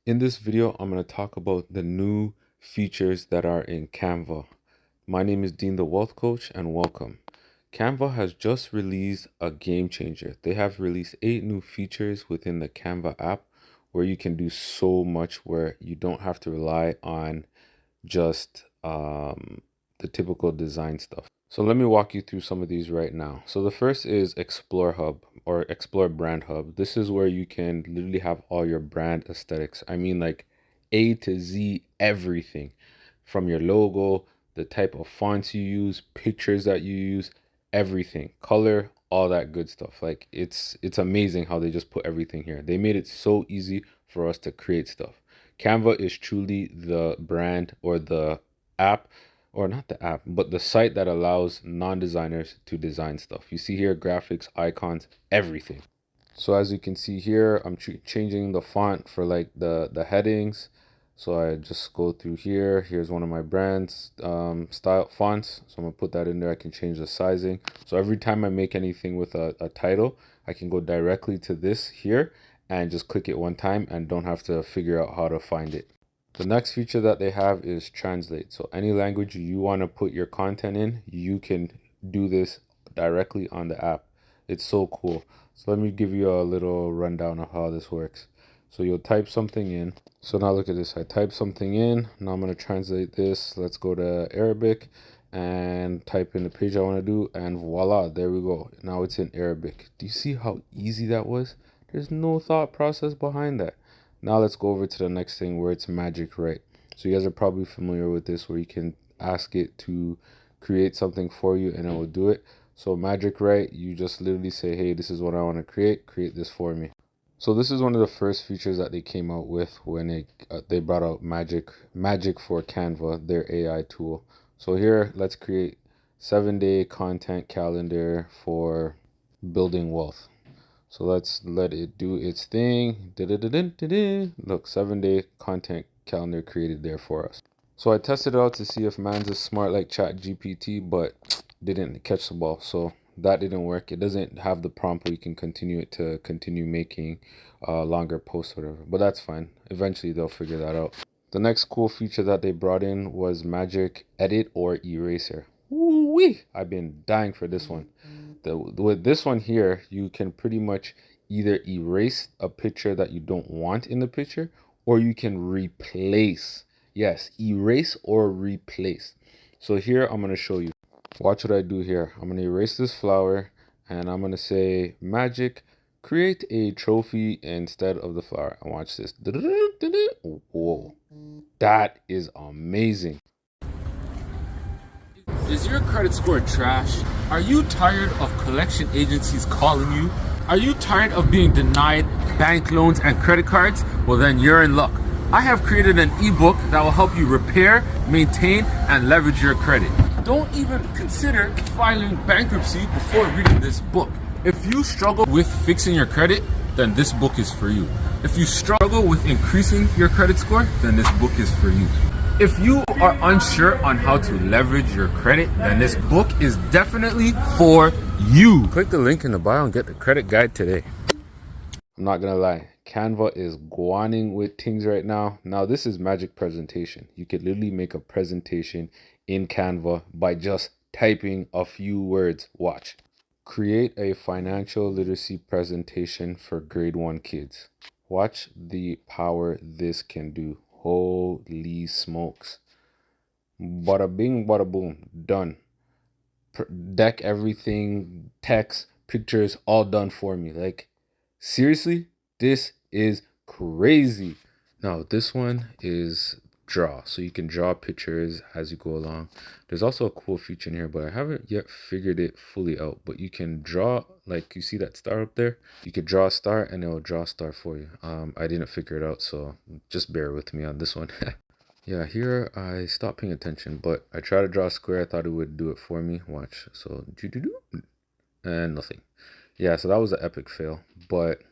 In this video, I'm going to talk about the new features that are in Canva. My name is Dean the Wealth Coach and welcome. Canva has just released a game changer. They have released 8 new features within the Canva app where you can do so much where you don't have to rely on just the typical design stuff. So let me walk you through some of these right now. So the first is Explore Hub or Explore Brand Hub. This is where you can literally have all your brand aesthetics. I mean, like A to Z, everything from your logo, the type of fonts you use, pictures that you use, everything, color, all that good stuff. Like it's amazing how they just put everything here. They made it so easy for us to create stuff. Canva is truly the brand or the app, or not the app, but the site that allows non-designers to design stuff. You see here graphics, icons, everything. So as you can see here, I'm changing the font for like the headings. So I just go through here. Here's one of my brands style fonts. So I'm gonna put that in there. I can change the sizing. So every time I make anything with a title, I can go directly to this here and just click it one time and don't have to figure out how to find it. The next feature that they have is translate. So any language you want to put your content in, you can do this directly on the app. It's so cool. So let me give you a little rundown of how this works. So you'll type something in. So now look at this. I type something in. Now I'm going to translate this. Let's go to Arabic and type in the page I want to do. And voila, there we go. Now it's in Arabic. Do you see how easy that was? There's no thought process behind that. Now let's go over to the next thing where it's magic write. So you guys are probably familiar with this where you can ask it to create something for you and it will do it. So magic write, you just literally say, hey, this is what I want to create this for me. So this is one of the first features that they came out with when they brought out magic for Canva, their AI tool. So here, let's create 7-day content calendar for building wealth. So let's let it do its thing. Look, 7-day content calendar created there for us. So I tested it out to see if man's is smart like ChatGPT, but didn't catch the ball. So that didn't work. It doesn't have the prompt where you can continue making longer posts or whatever. But that's fine. Eventually they'll figure that out. The next cool feature that they brought in was magic edit or eraser. Woo-wee! I've been dying for this one. With this one here, you can pretty much either erase a picture that you don't want in the picture, or you can replace. Yes, erase or replace. So here I'm going to show you. Watch what I do here. I'm going to erase this flower and I'm going to say magic, create a trophy instead of the flower. And watch this. Whoa, that is amazing. Is your credit score trash? Are you tired of collection agencies calling you? Are you tired of being denied bank loans and credit cards? Well, then you're in luck. I have created an ebook that will help you repair, maintain, and leverage your credit. Don't even consider filing bankruptcy before reading this book. If you struggle with fixing your credit, then this book is for you. If you struggle with increasing your credit score, then this book is for you. If you are unsure on how to leverage your credit, then this book is definitely for you. Click the link in the bio and get the credit guide today. I'm not gonna lie, Canva is guaning with things right now. Now this is magic presentation. You could literally make a presentation in Canva by just typing a few words. Watch. Create a financial literacy presentation for grade 1 kids. Watch the power this can do. Holy smokes. Bada bing, bada boom. Done. Deck everything, text, pictures, all done for me. Like, seriously, this is crazy. Now, this one is draw. So you can draw pictures as you go along. There's also a cool feature in here, but I haven't yet figured it fully out. But you can draw, like you see that star up there? You could draw a star and it will draw a star for you. I didn't figure it out, so just bear with me on this one. Yeah, here I stopped paying attention, but I tried to draw a square. I thought it would do it for me. Watch. So, and nothing. Yeah, so that was an epic fail. But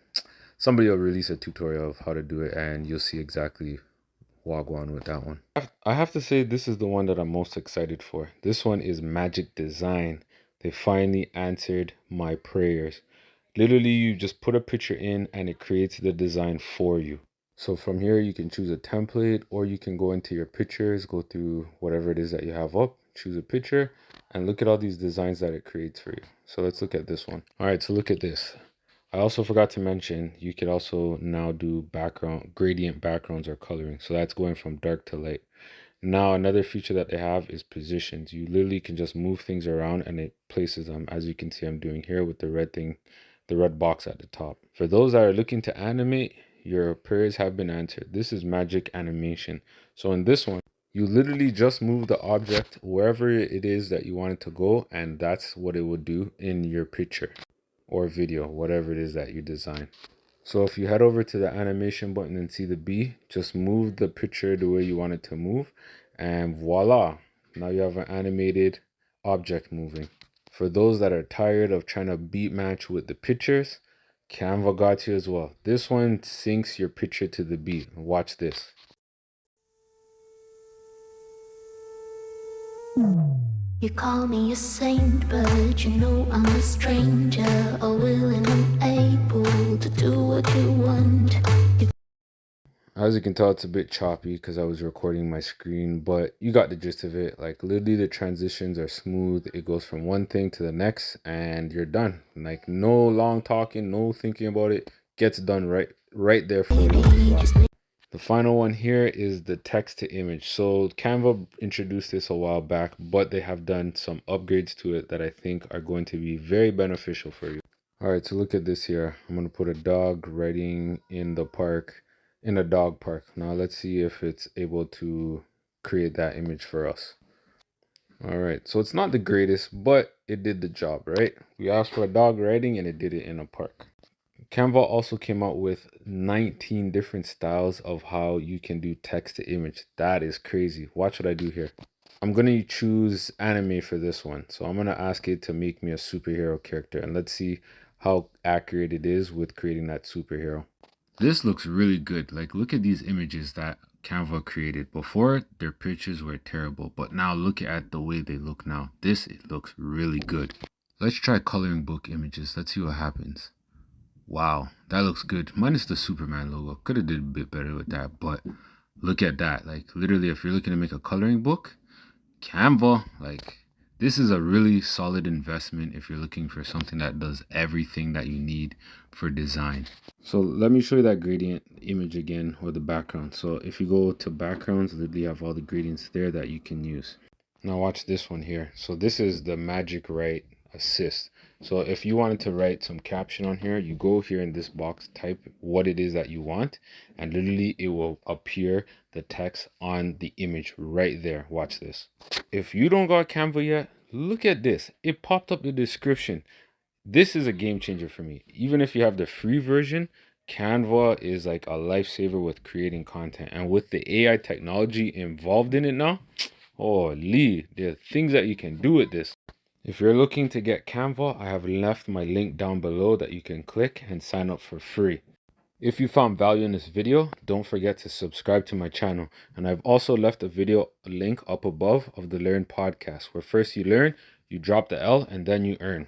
somebody will release a tutorial of how to do it, and you'll see exactly wagwan with that one. I have to say this is the one that I'm most excited for. This one is magic design. They finally answered my prayers. Literally, you just put a picture in and it creates the design for you. So from here, you can choose a template, or you can go into your pictures, go through whatever it is that you have up, choose a picture, and look at all these designs that it creates for you. So let's look at this one. All right, so look at this. I also forgot to mention, you could also now do background, gradient backgrounds or coloring. So that's going from dark to light. Now, another feature that they have is positions. You literally can just move things around and it places them, as you can see I'm doing here with the red thing, the red box at the top. For those that are looking to animate, your prayers have been answered. This is magic animation. So in this one, you literally just move the object wherever it is that you want it to go, and that's what it would do in your picture or video, whatever it is that you design. So if you head over to the animation button and see the B, just move the picture the way you want it to move, and voila, now you have an animated object moving. For those that are tired of trying to beat match with the pictures, Canva got you as well. This one syncs your picture to the beat. Watch this. You call me a saint, but you know I'm a stranger, all willing and able to do what you want. As you can tell, it's a bit choppy because I was recording my screen, but you got the gist of it. Like literally the transitions are smooth. It goes from one thing to the next and you're done. Like no long talking, no thinking about it. Gets done right there for you. The final one here is the text to image. So Canva introduced this a while back, but they have done some upgrades to it that I think are going to be very beneficial for you. All right, so look at this here. I'm going to put a dog riding in the park, in a dog park. Now let's see if it's able to create that image for us. All right, so it's not the greatest, but it did the job, right? We asked for a dog riding and it did it in a park. Canva also came out with 19 different styles of how you can do text to image. That is crazy. Watch what I do here. I'm going to choose anime for this one. So I'm going to ask it to make me a superhero character. And let's see how accurate it is with creating that superhero. This looks really good. Like, look at these images that Canva created. Before, their pictures were terrible. But now look at the way they look now. It looks really good. Let's try coloring book images. Let's see what happens. Wow, that looks good. Minus the Superman logo. Could have did a bit better with that, but look at that. Like literally, if you're looking to make a coloring book, Canva, like this is a really solid investment if you're looking for something that does everything that you need for design. So let me show you that gradient image again, or the background. So if you go to backgrounds, literally have all the gradients there that you can use. Now watch this one here. So this is the Magic Write Assist. So if you wanted to write some caption on here, you go here in this box, type what it is that you want, and literally it will appear the text on the image right there. Watch this. If you don't got Canva yet, look at this. It popped up the description. This is a game changer for me. Even if you have the free version, Canva is like a lifesaver with creating content. And with the AI technology involved in it now, holy, there are things that you can do with this. If you're looking to get Canva, I have left my link down below that you can click and sign up for free. If you found value in this video, don't forget to subscribe to my channel. And I've also left a video link up above of the Learn podcast, where first you learn, you drop the L, and then you earn.